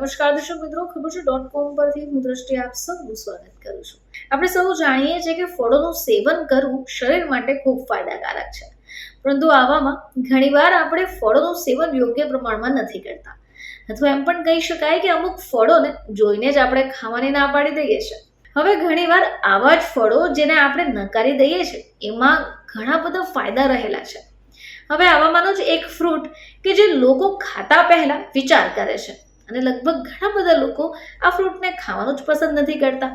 નમસ્કાર દર્શક મિત્રો, ખબર છે .com પરથી હું દ્રષ્ટિ આપ સૌનું સ્વાગત કરું છું. આપણે સૌ જાણીએ છીએ કે ફળોનું સેવન કરવું શરીર માટે ખૂબ ફાયદાકારક છે, પરંતુ આવામાં ઘણીવાર આપણે ફળોનું સેવન યોગ્ય પ્રમાણમાં નથી કરતા, અથવા એમ પણ કહી શકાય કે અમુક ફળોને જોઈને જ આપણે ખાવાની ના પાડી દઈએ છીએ. હવે ઘણીવાર આવા જ ફળો જેને આપણે નકારી દઈએ છીએ એમાં ઘણા બધા ફાયદા રહેલા છે. હવે આવામાંનો જ એક ફ્રૂટ કે જે લોકો ખાતા પહેલા વિચાર કરે છે, અને લગભગ ઘણા બધા લોકો આ ફ્રૂટને ખાવાનું જ પસંદ નથી કરતા.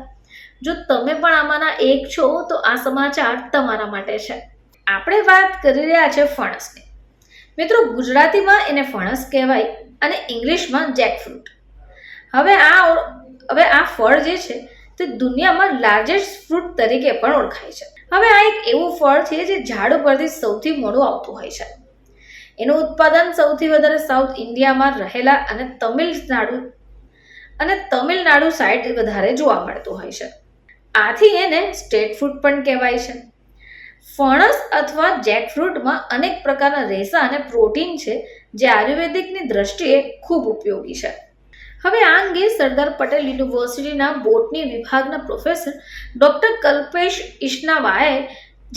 જો તમે પણ આમાંના એક છો તો આ સમાચાર તમારા માટે છે. આપણે વાત કરી રહ્યા છે ફણસની. મિત્રો, ગુજરાતીમાં એને ફણસ કહેવાય અને ઇંગ્લિશમાં જેકફ્રૂટ. હવે આ ફળ જે છે તે દુનિયામાં લાર્જેસ્ટ ફ્રૂટ તરીકે પણ ઓળખાય છે. હવે આ એક એવું ફળ છે જે ઝાડ ઉપરથી સૌથી મોડું આવતું હોય છે. એનું ઉત્પાદન સૌથી વધારે સાઉથ ઇન્ડિયામાં રહેલા અને તમિલનાડુ સાઈડ વધારે જોવા મળતું હોય છે. આથી એને સ્ટેટ ફ્રૂટ પણ કહેવાય છે. ફણસ અથવા જેકફ્રૂટમાં અનેક પ્રકારના રેસા અને પ્રોટીન છે જે આયુર્વેદિકની દ્રષ્ટિએ ખૂબ ઉપયોગી છે. હવે આ અંગે સરદાર પટેલ યુનિવર્સિટીના બોટની વિભાગના પ્રોફેસર ડોક્ટર કલ્પેશ ઇશ્નાવાએ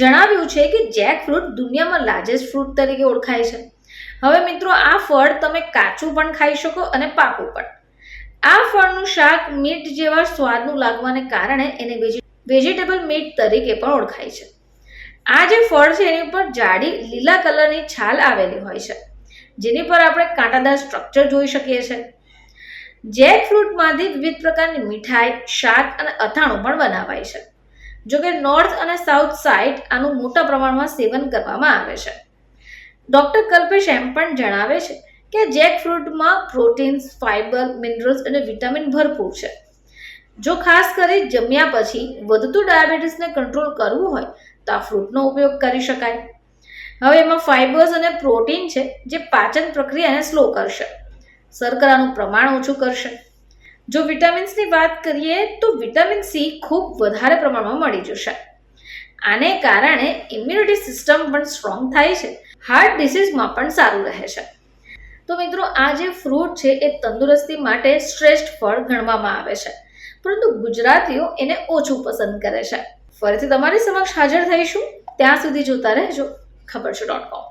જણાવ્યું છે કે જેકફ્રૂટ દુનિયામાં લાર્જેસ્ટ ફ્રૂટ તરીકે ઓળખાય છે. હવે મિત્રો, આ ફળ તમે કાચું પણ ખાઈ શકો અને પાકું પણ. આ ફળનું શાક મીટ જેવા સ્વાદનું લાગવાને કારણે એને વેજીટેબલ મીટ તરીકે પણ ઓળખાય છે. આ જે ફળ છે એની પર જાડી લીલા કલરની છાલ આવેલી હોય છે, જેની પર આપણે કાંટાદાર સ્ટ્રક્ચર જોઈ શકીએ છીએ. જેકફ્રૂટમાંથી વિવિધ પ્રકારની મીઠાઈ, શાક અને અથાણું પણ બનાવાય છે. જોકે નોર્થ અને સાઉથ સાઇડ આનું મોટા પ્રમાણમાં સેવન કરવામાં આવે છે. ડોક્ટર કલ્પેશ એમ પણ જણાવે છે કે જેકફ્રૂટમાં પ્રોટીન્સ, ફાઇબર, મિનરલ્સ અને વિટામિન ભરપૂર છે. જો ખાસ કરી જમ્યા પછી વધતું ડાયાબિટીસને કંટ્રોલ કરવું હોય તો આ ફ્રૂટનો ઉપયોગ કરી શકાય. હવે એમાં ફાઇબર્સ અને પ્રોટીન છે જે પાચન પ્રક્રિયાને સ્લો કરશે, શર્કરાનું પ્રમાણ ઓછું કરશે. જો વિટામિન્સની વાત કરીએ તો વિટામિન સી ખૂબ વધારે પ્રમાણમાં મળી જશે. આને કારણે ઇમ્યુનિટી સિસ્ટમ પણ સ્ટ્રોંગ થાય છે, હાર્ટ ડિસીઝમાં પણ સારું રહે છે. તો મિત્રો, આ જે ફ્રૂટ છે એ તંદુરસ્તી માટે શ્રેષ્ઠ ફળ ગણવામાં આવે છે, પરંતુ ગુજરાતીઓ એને ઓછું પસંદ કરે છે. ફરીથી તમારી સમક્ષ હાજર થઈશું, ત્યાં સુધી જોતા રહેજો ખબર છે .com.